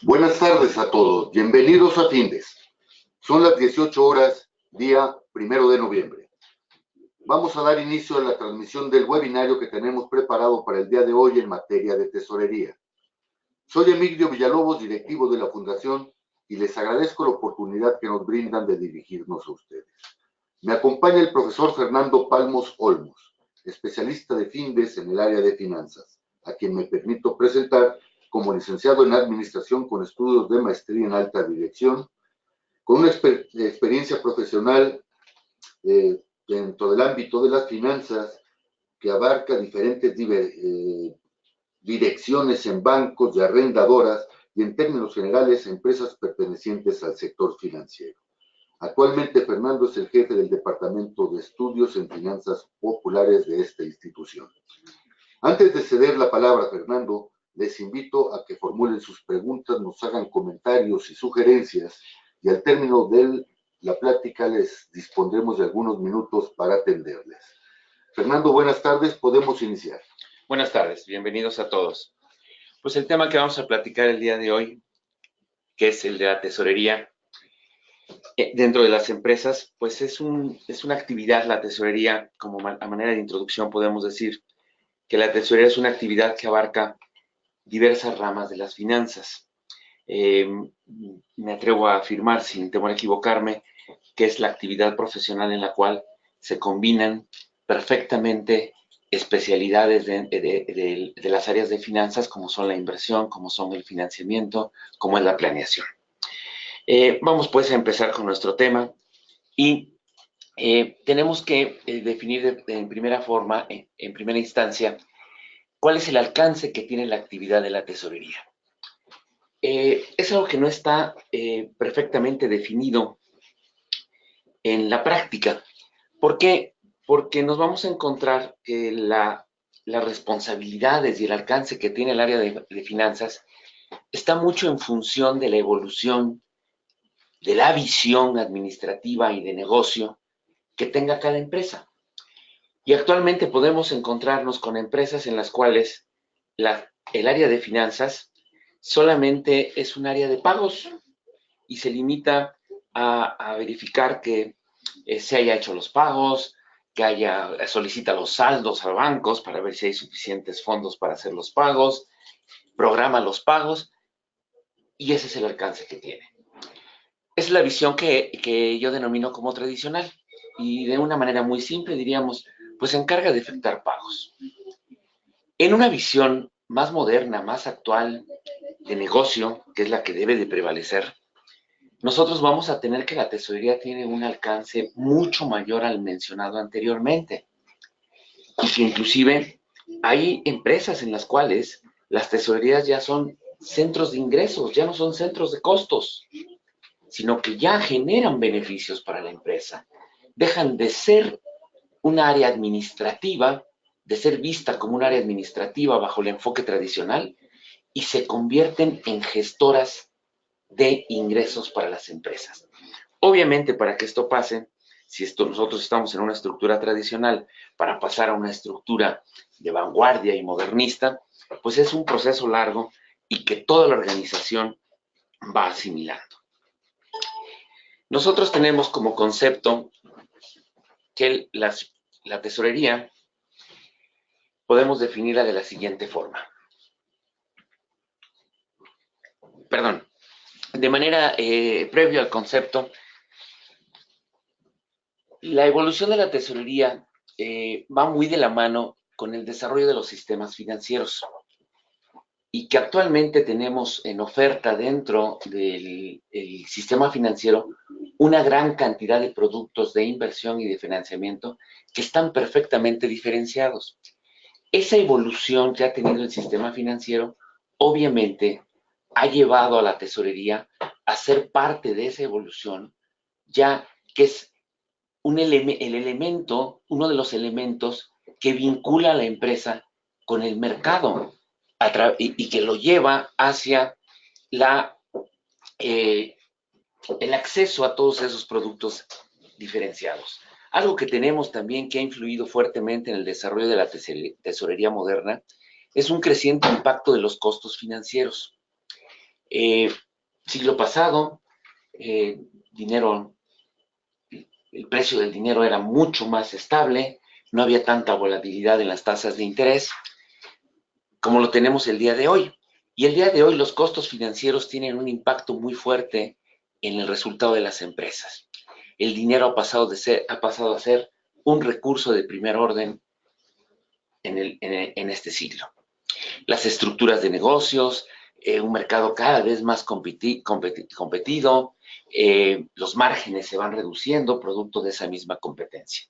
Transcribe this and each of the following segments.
Buenas tardes a todos, bienvenidos a Findes. Son las 18 horas, día 1 de noviembre. Vamos a dar inicio a la transmisión del webinario que tenemos preparado para el día de hoy en materia de tesorería. Soy Emilio Villalobos, directivo de la Fundación, y les agradezco la oportunidad que nos brindan de dirigirnos a ustedes. Me acompaña el profesor Fernando Palmos Olmos, especialista de Findes en el área de finanzas, a quien me permito presentar como licenciado en Administración con estudios de maestría en alta dirección, con una experiencia profesional dentro del ámbito de las finanzas que abarca diferentes direcciones en bancos y arrendadoras y en términos generales empresas pertenecientes al sector financiero. Actualmente Fernando es el jefe del Departamento de Estudios en Finanzas Populares de esta institución. Antes de ceder la palabra a Fernando, les invito a que formulen sus preguntas, nos hagan comentarios y sugerencias, y al término de la plática les dispondremos de algunos minutos para atenderles. Fernando, buenas tardes, podemos iniciar. Buenas tardes, bienvenidos a todos. Pues el tema que vamos a platicar el día de hoy, que es el de la tesorería dentro de las empresas, pues es una actividad, la tesorería, como a manera de introducción podemos decir que la tesorería es una actividad que abarca diversas ramas de las finanzas. Me atrevo a afirmar, sin temor a equivocarme, que es la actividad profesional en la cual se combinan perfectamente especialidades de las áreas de finanzas, como son la inversión, como son el financiamiento, como es la planeación. Vamos pues a empezar con nuestro tema y tenemos que definir en primera forma, en primera instancia, cuál es el alcance que tiene la actividad de la tesorería. Es algo que no está perfectamente definido en la práctica. ¿Por qué? Porque nos vamos a encontrar que las responsabilidades y el alcance que tiene el área de finanzas está mucho en función de la evolución de la visión administrativa y de negocio que tenga cada empresa. Y actualmente podemos encontrarnos con empresas en las cuales el área de finanzas solamente es un área de pagos y se limita a verificar que se haya hecho los pagos, que solicita los saldos a bancos para ver si hay suficientes fondos para hacer los pagos, programa los pagos y ese es el alcance que tiene. Es la visión que yo denomino como tradicional y de una manera muy simple diríamos, pues se encarga de efectuar pagos. En una visión más moderna, más actual de negocio, que es la que debe de prevalecer, nosotros vamos a tener que la tesorería tiene un alcance mucho mayor al mencionado anteriormente. Y que inclusive hay empresas en las cuales las tesorerías ya son centros de ingresos, ya no son centros de costos, sino que ya generan beneficios para la empresa. Dejan de ser un área administrativa, de ser vista como un área administrativa bajo el enfoque tradicional, y se convierten en gestoras de ingresos para las empresas. Obviamente, para que esto pase, si nosotros estamos en una estructura tradicional, para pasar a una estructura de vanguardia y modernista, pues es un proceso largo y que toda la organización va asimilando. Nosotros tenemos como concepto que la tesorería podemos definirla de la siguiente forma. Perdón, de manera previo al concepto, la evolución de la tesorería va muy de la mano con el desarrollo de los sistemas financieros y que actualmente tenemos en oferta dentro del sistema financiero una gran cantidad de productos de inversión y de financiamiento que están perfectamente diferenciados. Esa evolución que ha tenido el sistema financiero obviamente ha llevado a la tesorería a ser parte de esa evolución, ya que es uno de los elementos que vincula a la empresa con el mercado y que lo lleva hacia el acceso a todos esos productos diferenciados. Algo que tenemos también que ha influido fuertemente en el desarrollo de la tesorería moderna es un creciente impacto de los costos financieros. Siglo pasado, dinero, el precio del dinero era mucho más estable, no había tanta volatilidad en las tasas de interés como lo tenemos el día de hoy. Y el día de hoy los costos financieros tienen un impacto muy fuerte en el resultado de las empresas. El dinero ha pasado a ser un recurso de primer orden en este siglo. Las estructuras de negocios, un mercado cada vez más competido, los márgenes se van reduciendo producto de esa misma competencia.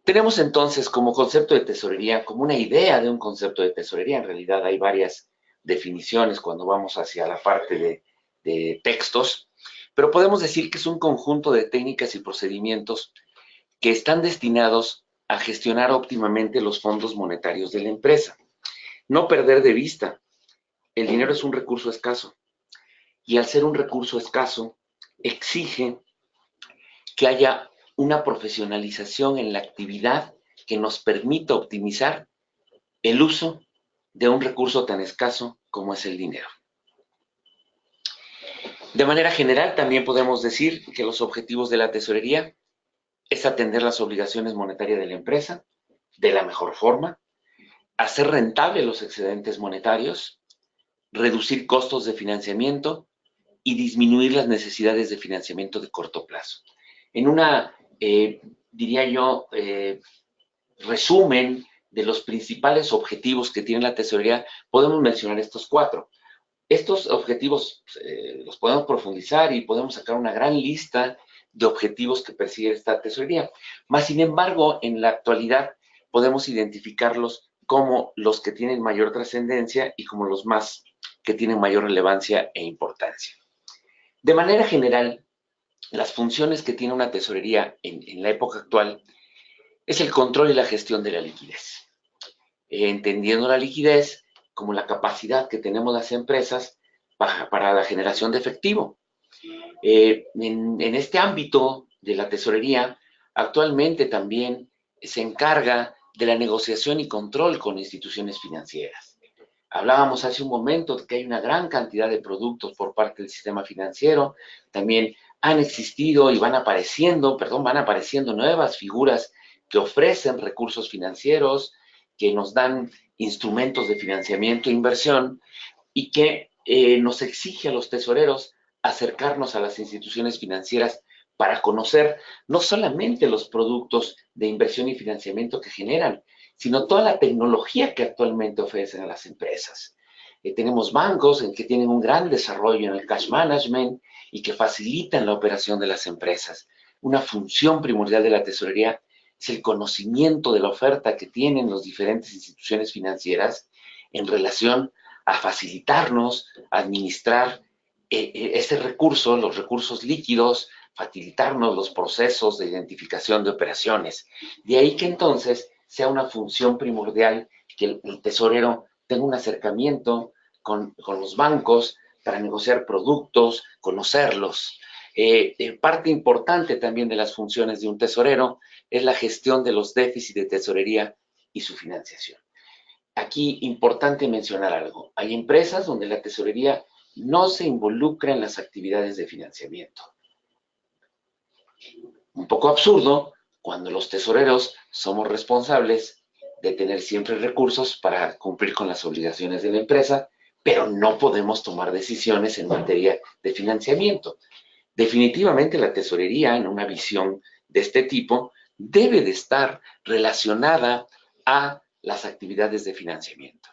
Tenemos entonces como concepto de tesorería, como una idea de un concepto de tesorería, en realidad hay varias definiciones cuando vamos hacia la parte de textos, pero podemos decir que es un conjunto de técnicas y procedimientos que están destinados a gestionar óptimamente los fondos monetarios de la empresa. No perder de vista, el dinero es un recurso escaso y al ser un recurso escaso exige que haya una profesionalización en la actividad que nos permita optimizar el uso de un recurso tan escaso como es el dinero. De manera general, también podemos decir que los objetivos de la tesorería es atender las obligaciones monetarias de la empresa de la mejor forma, hacer rentables los excedentes monetarios, reducir costos de financiamiento y disminuir las necesidades de financiamiento de corto plazo. En una, diría yo, resumen de los principales objetivos que tiene la tesorería, podemos mencionar estos 4. Estos objetivos los podemos profundizar y podemos sacar una gran lista de objetivos que persigue esta tesorería. Más sin embargo, en la actualidad podemos identificarlos como los que tienen mayor trascendencia y como los más que tienen mayor relevancia e importancia. De manera general, las funciones que tiene una tesorería en la época actual es el control y la gestión de la liquidez. Entendiendo la liquidez como la capacidad que tenemos las empresas para la generación de efectivo. En este ámbito de la tesorería, actualmente también se encarga de la negociación y control con instituciones financieras. Hablábamos hace un momento de que hay una gran cantidad de productos por parte del sistema financiero. También han existido y van apareciendo nuevas figuras que ofrecen recursos financieros, que nos dan instrumentos de financiamiento e inversión y que nos exige a los tesoreros acercarnos a las instituciones financieras para conocer no solamente los productos de inversión y financiamiento que generan, sino toda la tecnología que actualmente ofrecen a las empresas. Tenemos bancos que tienen un gran desarrollo en el cash management y que facilitan la operación de las empresas. Una función primordial de la tesorería es el conocimiento de la oferta que tienen las diferentes instituciones financieras en relación a facilitarnos, a administrar ese recurso, los recursos líquidos, facilitarnos los procesos de identificación de operaciones. De ahí que entonces sea una función primordial que el tesorero tenga un acercamiento con los bancos para negociar productos, conocerlos. Parte importante también de las funciones de un tesorero es la gestión de los déficits de tesorería y su financiación. Aquí importante mencionar algo. Hay empresas donde la tesorería no se involucra en las actividades de financiamiento. Un poco absurdo cuando los tesoreros somos responsables de tener siempre recursos para cumplir con las obligaciones de la empresa, pero no podemos tomar decisiones en materia de financiamiento. Definitivamente la tesorería, en una visión de este tipo, debe de estar relacionada a las actividades de financiamiento.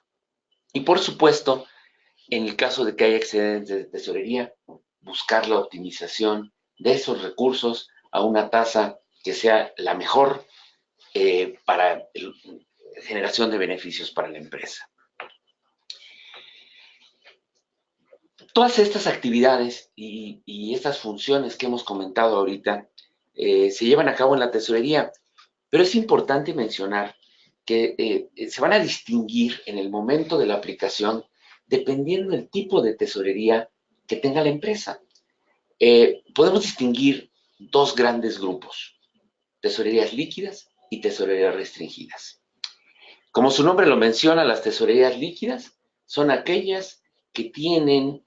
Y por supuesto, en el caso de que haya excedentes de tesorería, buscar la optimización de esos recursos a una tasa que sea la mejor para la generación de beneficios para la empresa. Todas estas actividades y estas funciones que hemos comentado ahorita se llevan a cabo en la tesorería, pero es importante mencionar que se van a distinguir en el momento de la aplicación dependiendo del tipo de tesorería que tenga la empresa. Podemos distinguir 2 grandes grupos, tesorerías líquidas y tesorerías restringidas. Como su nombre lo menciona, las tesorerías líquidas son aquellas que tienen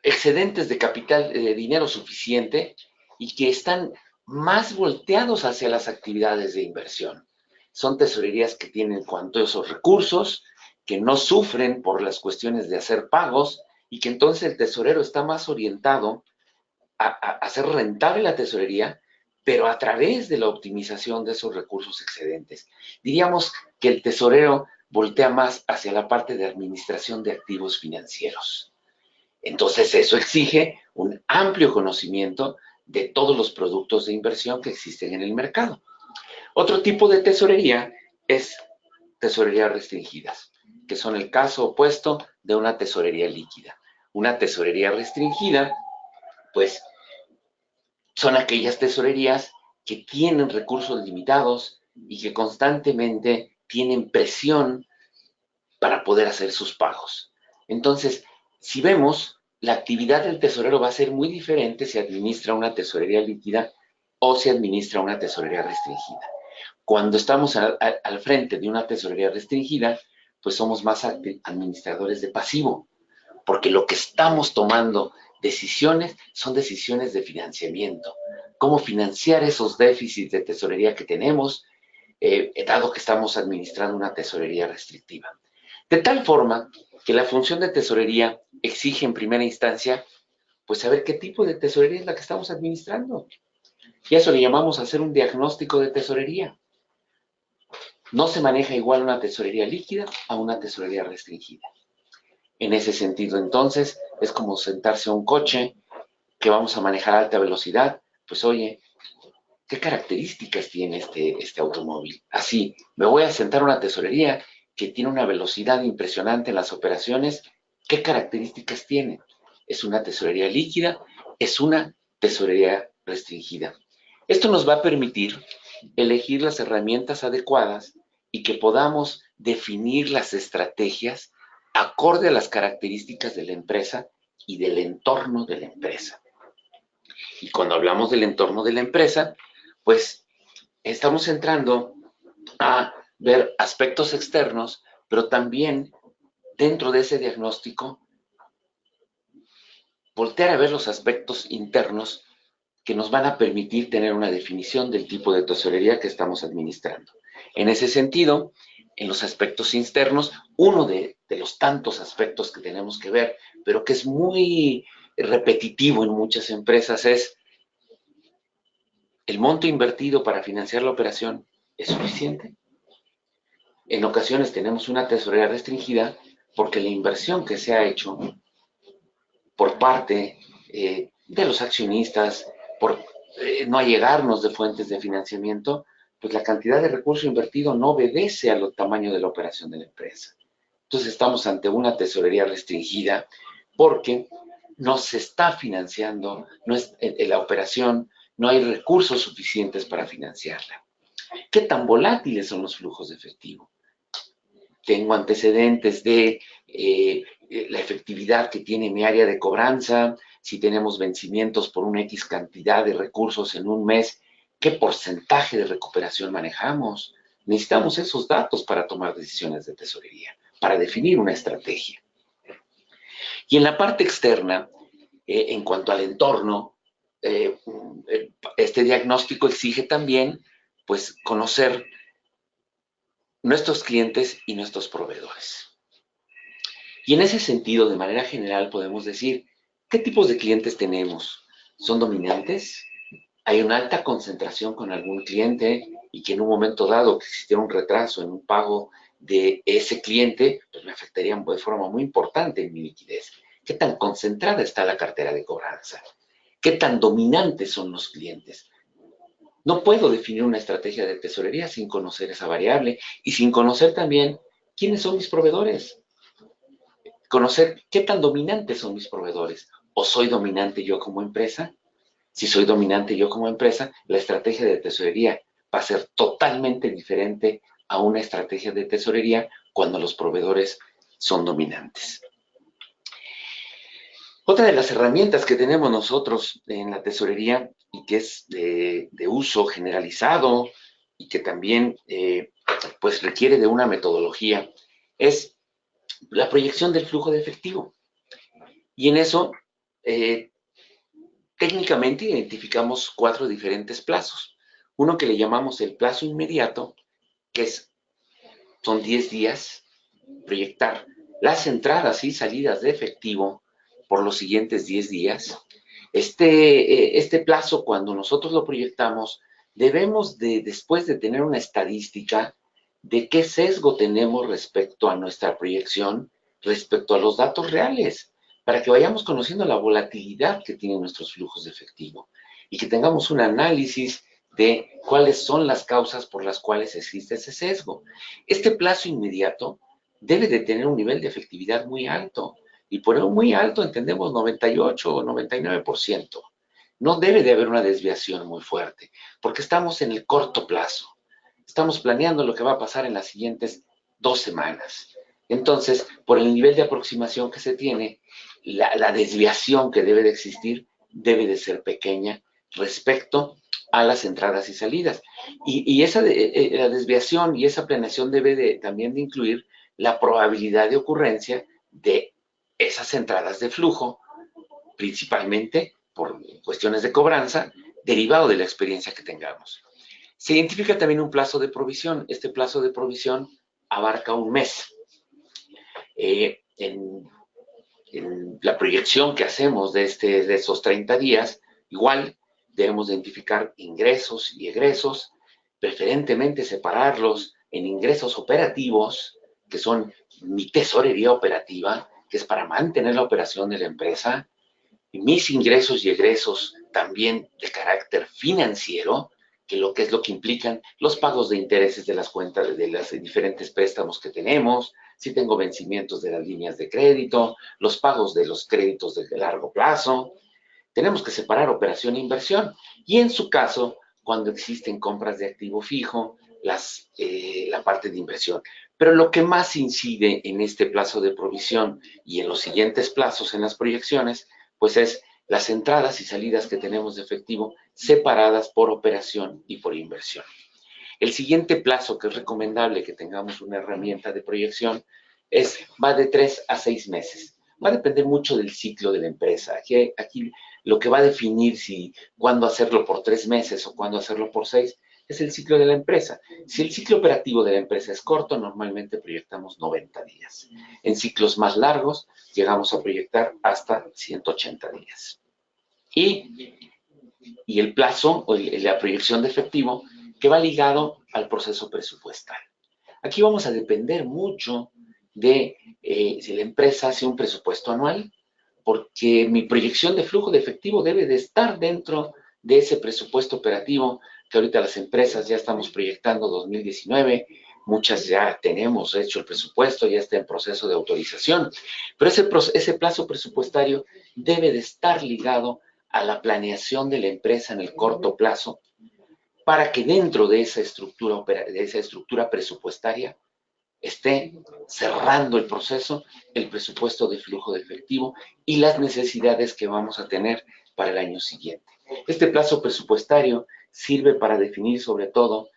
excedentes de capital, de dinero suficiente y que están más volteados hacia las actividades de inversión. Son tesorerías que tienen cuantiosos recursos, que no sufren por las cuestiones de hacer pagos y que entonces el tesorero está más orientado a hacer rentable la tesorería, pero a través de la optimización de esos recursos excedentes. Diríamos que el tesorero voltea más hacia la parte de administración de activos financieros. Entonces eso exige un amplio conocimiento de todos los productos de inversión que existen en el mercado. Otro tipo de tesorería es tesorerías restringidas, que son el caso opuesto de una tesorería líquida. Una tesorería restringida, pues, son aquellas tesorerías que tienen recursos limitados y que constantemente tienen presión para poder hacer sus pagos. Entonces, si vemos, la actividad del tesorero va a ser muy diferente si administra una tesorería líquida o si administra una tesorería restringida. Cuando estamos al frente de una tesorería restringida, pues somos más administradores de pasivo, porque lo que estamos tomando decisiones son decisiones de financiamiento. Cómo financiar esos déficits de tesorería que tenemos, dado que estamos administrando una tesorería restrictiva. De tal forma que la función de tesorería exige en primera instancia, pues saber qué tipo de tesorería es la que estamos administrando. Y a eso le llamamos hacer un diagnóstico de tesorería. No se maneja igual una tesorería líquida a una tesorería restringida. En ese sentido, entonces, es como sentarse a un coche que vamos a manejar a alta velocidad. Pues oye, ¿qué características tiene este automóvil? Así, me voy a sentar a una tesorería que tiene una velocidad impresionante en las operaciones. ¿Qué características tiene? ¿Es una tesorería líquida? ¿Es una tesorería restringida? Esto nos va a permitir elegir las herramientas adecuadas y que podamos definir las estrategias acorde a las características de la empresa y del entorno de la empresa. Y cuando hablamos del entorno de la empresa, pues estamos entrando a ver aspectos externos, pero también dentro de ese diagnóstico, voltear a ver los aspectos internos que nos van a permitir tener una definición del tipo de tesorería que estamos administrando. En ese sentido, en los aspectos internos, uno de los tantos aspectos que tenemos que ver, pero que es muy repetitivo en muchas empresas, es el monto invertido para financiar la operación, ¿es suficiente? En ocasiones tenemos una tesorería restringida porque la inversión que se ha hecho por parte de los accionistas, por no allegarnos de fuentes de financiamiento, pues la cantidad de recursos invertido no obedece al tamaño de la operación de la empresa. Entonces estamos ante una tesorería restringida porque no se está financiando, no es, la operación, no hay recursos suficientes para financiarla. ¿Qué tan volátiles son los flujos de efectivo? Tengo antecedentes de la efectividad que tiene mi área de cobranza, si tenemos vencimientos por una X cantidad de recursos en un mes, ¿qué porcentaje de recuperación manejamos? Necesitamos esos datos para tomar decisiones de tesorería, para definir una estrategia. Y en la parte externa, en cuanto al entorno, este diagnóstico exige también, pues, conocer nuestros clientes y nuestros proveedores. Y en ese sentido, de manera general, podemos decir, ¿qué tipos de clientes tenemos? ¿Son dominantes? ¿Hay una alta concentración con algún cliente y que en un momento dado que existiera un retraso en un pago de ese cliente, pues me afectaría de forma muy importante en mi liquidez? ¿Qué tan concentrada está la cartera de cobranza? ¿Qué tan dominantes son los clientes? No puedo definir una estrategia de tesorería sin conocer esa variable y sin conocer también quiénes son mis proveedores. Conocer qué tan dominantes son mis proveedores. ¿O soy dominante yo como empresa? Si soy dominante yo como empresa, la estrategia de tesorería va a ser totalmente diferente a una estrategia de tesorería cuando los proveedores son dominantes. Otra de las herramientas que tenemos nosotros en la tesorería y que es de uso generalizado y que también pues requiere de una metodología, es la proyección del flujo de efectivo. Y en eso, técnicamente identificamos 4 diferentes plazos. Uno que le llamamos el plazo inmediato, que son 10 días, proyectar las entradas y salidas de efectivo por los siguientes 10 días. Este plazo, cuando nosotros lo proyectamos, debemos después de tener una estadística de qué sesgo tenemos respecto a nuestra proyección, respecto a los datos reales, para que vayamos conociendo la volatilidad que tienen nuestros flujos de efectivo y que tengamos un análisis de cuáles son las causas por las cuales existe ese sesgo. Este plazo inmediato debe de tener un nivel de efectividad muy alto, y por muy alto entendemos 98 o 99%. No debe de haber una desviación muy fuerte, porque estamos en el corto plazo. Estamos planeando lo que va a pasar en las siguientes 2 semanas. Entonces, por el nivel de aproximación que se tiene, la desviación que debe de existir debe de ser pequeña respecto a las entradas y salidas. Y la desviación y esa planeación debe también de incluir la probabilidad de ocurrencia de esas entradas de flujo, principalmente por cuestiones de cobranza, derivado de la experiencia que tengamos. Se identifica también un plazo de provisión. Este plazo de provisión abarca un mes. En la proyección que hacemos de esos 30 días, igual debemos identificar ingresos y egresos, preferentemente separarlos en ingresos operativos, que son mi tesorería operativa, que es para mantener la operación de la empresa, y mis ingresos y egresos también de carácter financiero, que es lo que implican los pagos de intereses de las cuentas, de los diferentes préstamos que tenemos, si tengo vencimientos de las líneas de crédito, los pagos de los créditos de largo plazo. Tenemos que separar operación e inversión. Y en su caso, cuando existen compras de activo fijo, la parte de inversión. Pero lo que más incide en este plazo de provisión y en los siguientes plazos en las proyecciones, pues es las entradas y salidas que tenemos de efectivo separadas por operación y por inversión. El siguiente plazo que es recomendable que tengamos una herramienta de proyección va de 3 a 6 meses. Va a depender mucho del ciclo de la empresa. Aquí lo que va a definir cuándo hacerlo por 3 meses o cuándo hacerlo por 6 es el ciclo de la empresa. Si el ciclo operativo de la empresa es corto, normalmente proyectamos 90 días. En ciclos más largos, llegamos a proyectar hasta 180 días. Y el plazo o la proyección de efectivo que va ligado al proceso presupuestal. Aquí vamos a depender mucho de si la empresa hace un presupuesto anual, porque mi proyección de flujo de efectivo debe de estar dentro de ese presupuesto operativo que ahorita las empresas ya estamos proyectando 2019, muchas ya tenemos hecho el presupuesto, ya está en proceso de autorización, pero ese plazo presupuestario debe de estar ligado a la planeación de la empresa en el corto plazo, para que dentro de esa estructura presupuestaria esté cerrando el proceso, el presupuesto de flujo de efectivo y las necesidades que vamos a tener para el año siguiente. Este plazo presupuestario sirve para definir sobre todo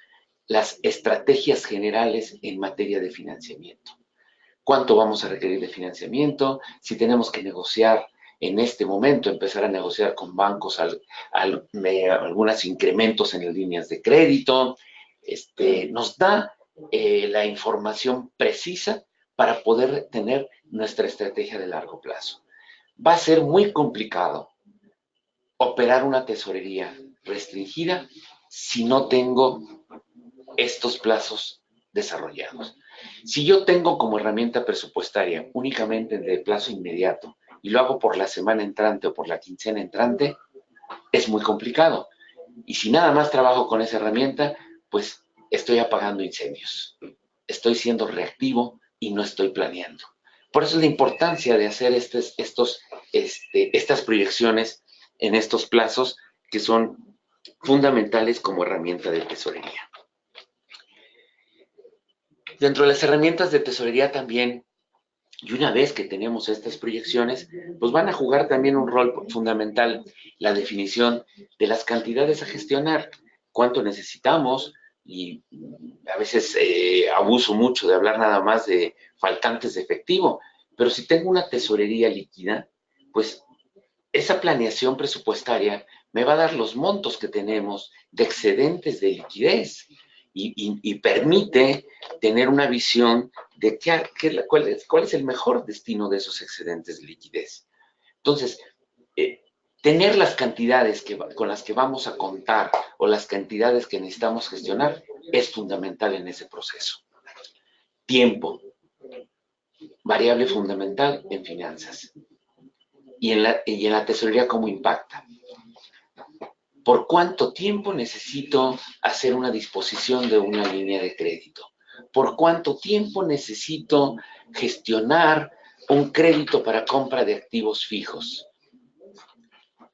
las estrategias generales en materia de financiamiento. ¿Cuánto vamos a requerir de financiamiento? Si tenemos que negociar en este momento, empezar a negociar con bancos algunos incrementos en las líneas de crédito, nos da la información precisa para poder tener nuestra estrategia de largo plazo. Va a ser muy complicado operar una tesorería restringida si no tengo estos plazos desarrollados. Si yo tengo como herramienta presupuestaria únicamente de plazo inmediato y lo hago por la semana entrante o por la quincena entrante, es muy complicado. Y si nada más trabajo con esa herramienta, pues estoy apagando incendios. Estoy siendo reactivo y no estoy planeando. Por eso es la importancia de hacer estas proyecciones en estos plazos que son fundamentales como herramienta de tesorería. Dentro de las herramientas de tesorería también, y una vez que tenemos estas proyecciones, pues van a jugar también un rol fundamental la definición de las cantidades a gestionar, cuánto necesitamos, y a veces abuso mucho de hablar nada más de faltantes de efectivo, pero si tengo una tesorería líquida, pues esa planeación presupuestaria me va a dar los montos que tenemos de excedentes de liquidez y permite tener una visión de cuál es el mejor destino de esos excedentes de liquidez. Entonces, tener las cantidades con las que vamos a contar o las cantidades que necesitamos gestionar es fundamental en ese proceso. Tiempo, variable fundamental en finanzas. Y en la tesorería, ¿cómo impacta? ¿Por cuánto tiempo necesito hacer una disposición de una línea de crédito? ¿Por cuánto tiempo necesito gestionar un crédito para compra de activos fijos?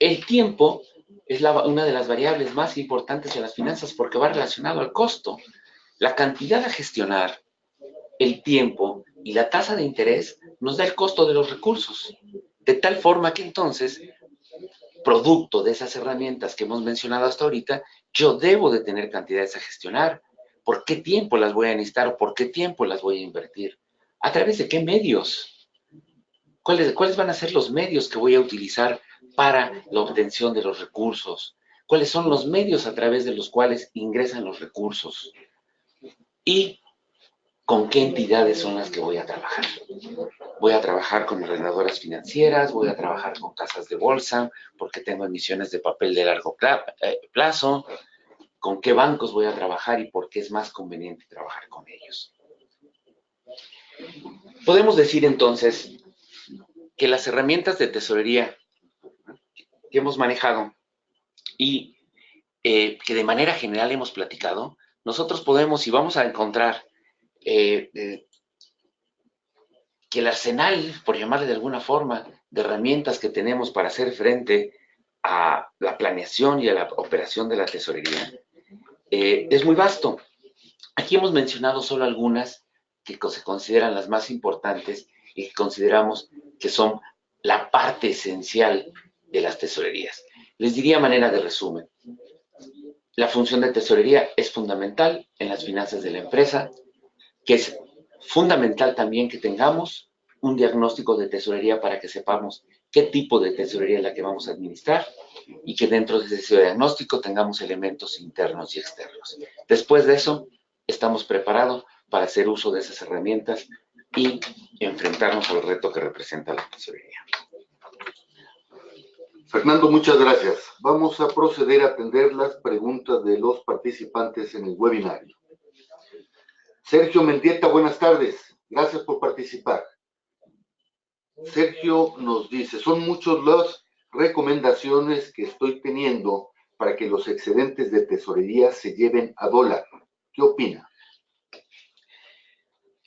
El tiempo es una de las variables más importantes de las finanzas porque va relacionado al costo. La cantidad a gestionar, el tiempo y la tasa de interés nos da el costo de los recursos. De tal forma que entonces, producto de esas herramientas que hemos mencionado hasta ahorita, yo debo de tener cantidades a gestionar. ¿Por qué tiempo las voy a necesitar o por qué tiempo las voy a invertir? ¿A través de qué medios? ¿Cuáles van a ser los medios que voy a utilizar para la obtención de los recursos? ¿Cuáles son los medios a través de los cuales ingresan los recursos? ¿Y con qué entidades son las que voy a trabajar? Voy a trabajar con ordenadoras financieras, voy a trabajar con casas de bolsa, porque tengo emisiones de papel de largo plazo, con qué bancos voy a trabajar y por qué es más conveniente trabajar con ellos. Podemos decir entonces que las herramientas de tesorería que hemos manejado y que de manera general hemos platicado, nosotros podemos y vamos a encontrar que el arsenal, por llamarle de alguna forma, de herramientas que tenemos para hacer frente a la planeación y a la operación de la tesorería es muy vasto. Aquí hemos mencionado solo algunas que se consideran las más importantes y que consideramos que son la parte esencial de las tesorerías. Les diría a manera de resumen, la función de tesorería es fundamental en las finanzas de la empresa, que es fundamental también que tengamos un diagnóstico de tesorería para que sepamos qué tipo de tesorería es la que vamos a administrar y que dentro de ese diagnóstico tengamos elementos internos y externos. Después de eso, estamos preparados para hacer uso de esas herramientas y enfrentarnos al reto que representa la tesorería. Fernando, muchas gracias. Vamos a proceder a atender las preguntas de los participantes en el webinario. Sergio Mendieta, buenas tardes. Gracias por participar. Sergio nos dice, son muchas las recomendaciones que estoy teniendo para que los excedentes de tesorería se lleven a dólar. ¿Qué opina?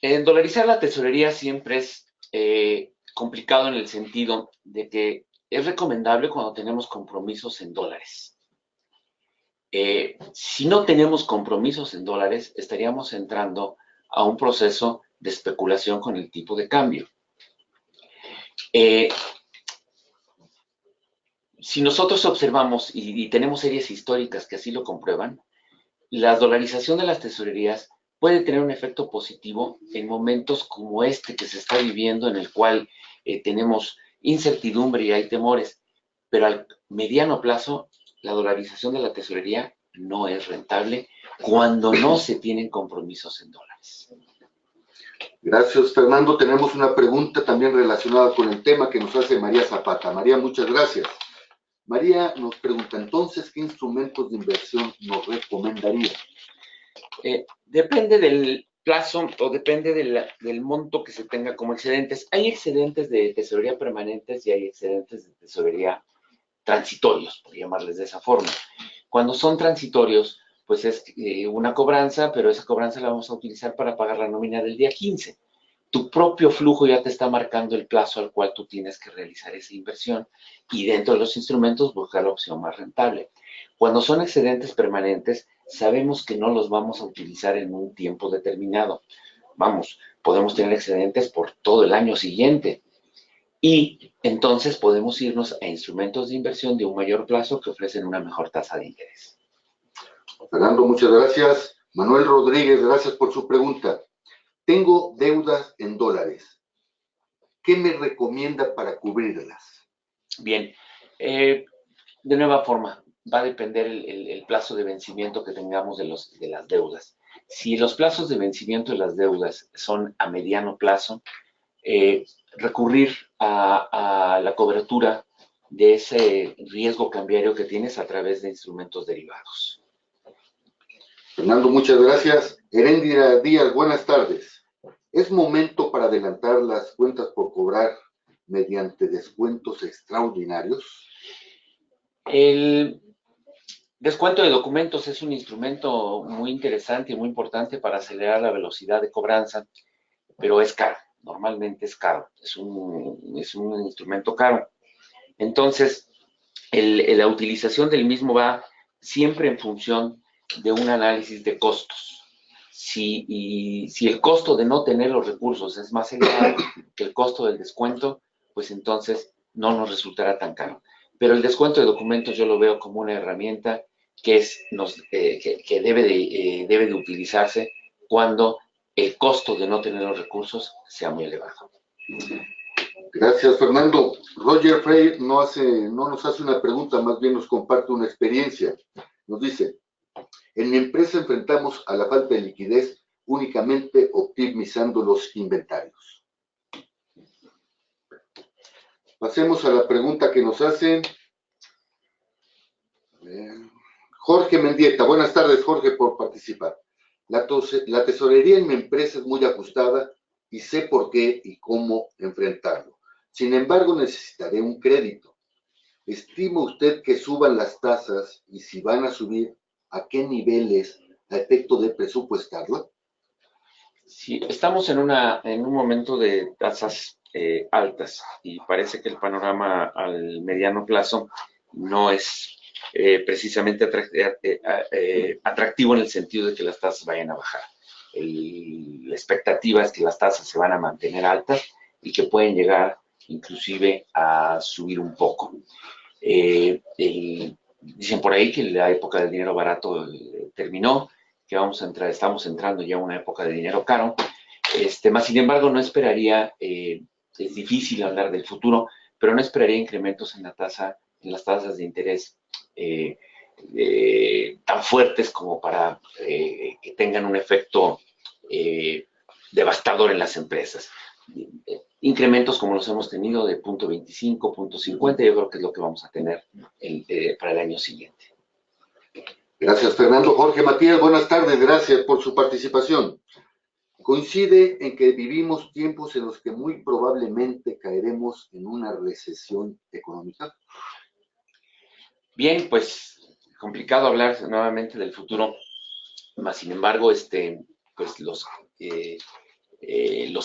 Dolarizar la tesorería siempre es complicado en el sentido de que es recomendable cuando tenemos compromisos en dólares. Si no tenemos compromisos en dólares, estaríamos entrando a un proceso de especulación con el tipo de cambio. Si nosotros observamos y tenemos series históricas que así lo comprueban, la dolarización de las tesorerías puede tener un efecto positivo en momentos como este que se está viviendo, en el cual tenemos incertidumbre y hay temores, pero al mediano plazo la dolarización de la tesorería no es rentable cuando no se tienen compromisos en dólares. Gracias, Fernando. Tenemos una pregunta también relacionada con el tema que nos hace María Zapata. María, muchas gracias. María nos pregunta, entonces, ¿qué instrumentos de inversión nos recomendaría? Depende del plazo o depende del monto que se tenga como excedentes. Hay excedentes de tesorería permanentes y hay excedentes de tesorería transitorios, por llamarles de esa forma. Cuando son transitorios, pues es una cobranza, pero esa cobranza la vamos a utilizar para pagar la nómina del día 15. Tu propio flujo ya te está marcando el plazo al cual tú tienes que realizar esa inversión y dentro de los instrumentos buscar la opción más rentable. Cuando son excedentes permanentes, sabemos que no los vamos a utilizar en un tiempo determinado. Vamos, podemos tener excedentes por todo el año siguiente. Y entonces podemos irnos a instrumentos de inversión de un mayor plazo que ofrecen una mejor tasa de interés. Fernando, muchas gracias. Manuel Rodríguez, gracias por su pregunta. Tengo deudas en dólares. ¿Qué me recomienda para cubrirlas? Bien, de nueva forma, va a depender el plazo de vencimiento que tengamos de las deudas. Si los plazos de vencimiento de las deudas son a mediano plazo, recurrir a la cobertura de ese riesgo cambiario que tienes a través de instrumentos derivados. Fernando, muchas gracias. Heréndira Díaz, buenas tardes. ¿Es momento para adelantar las cuentas por cobrar mediante descuentos extraordinarios? El descuento de documentos es un instrumento muy interesante y muy importante para acelerar la velocidad de cobranza, pero es caro, normalmente es caro, es un instrumento caro. Entonces, la utilización del mismo va siempre en función de un análisis de costos. Si el costo de no tener los recursos es más elevado que el costo del descuento, pues entonces no nos resultará tan caro. Pero el descuento de documentos yo lo veo como una herramienta que debe de utilizarse cuando el costo de no tener los recursos sea muy elevado. Gracias, Fernando. Roger Frey no nos hace una pregunta, más bien nos comparte una experiencia. Nos dice, en mi empresa enfrentamos a la falta de liquidez únicamente optimizando los inventarios. Pasemos a la pregunta que nos hace Jorge Mendieta. Buenas tardes, Jorge, por participar. La tesorería en mi empresa es muy ajustada y sé por qué y cómo enfrentarlo. Sin embargo, necesitaré un crédito. ¿Estima usted que suban las tasas y si van a subir, a qué niveles a efecto de presupuestarlo? Sí, estamos en un momento de tasas altas y parece que el panorama al mediano plazo no es precisamente atractivo en el sentido de que las tasas vayan a bajar. La expectativa es que las tasas se van a mantener altas y que pueden llegar inclusive a subir un poco. Dicen por ahí que la época del dinero barato terminó, que estamos entrando ya a una época de dinero caro. Más sin embargo, no esperaría, es difícil hablar del futuro, pero no esperaría incrementos en las tasas de interés tan fuertes como para que tengan un efecto devastador en las empresas. Incrementos como los hemos tenido de 0.25, 0.50, yo creo que es lo que vamos a tener para el año siguiente. Gracias, Fernando. Jorge Matías, buenas tardes. Gracias por su participación. Coincide en que vivimos tiempos en los que muy probablemente caeremos en una recesión económica. Bien, pues complicado hablar nuevamente del futuro, más sin embargo, pues los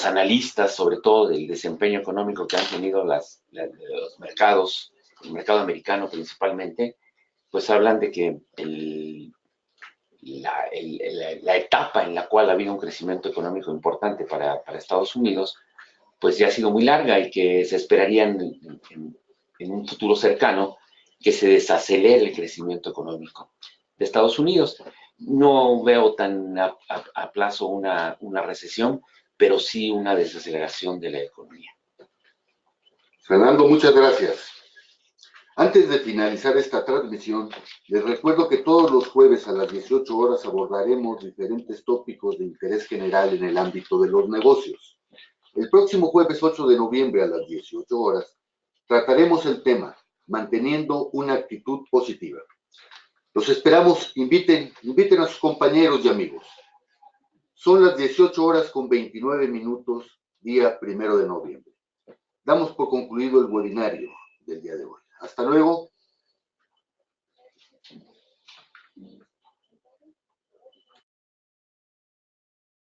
analistas, sobre todo del desempeño económico que han tenido los mercados, el mercado americano principalmente, pues hablan de que la etapa en la cual ha habido un crecimiento económico importante para Estados Unidos, pues ya ha sido muy larga y que se esperaría en un futuro cercano que se desacelere el crecimiento económico de Estados Unidos. No veo tan a plazo una recesión, pero sí una desaceleración de la economía. Fernando, muchas gracias. Antes de finalizar esta transmisión, les recuerdo que todos los jueves a las 18 horas abordaremos diferentes tópicos de interés general en el ámbito de los negocios. El próximo jueves 8 de noviembre a las 18 horas trataremos el tema manteniendo una actitud positiva. Los esperamos, inviten a sus compañeros y amigos. Son las 18 horas con 29 minutos, día 1 de noviembre. Damos por concluido el webinario del día de hoy. Hasta luego.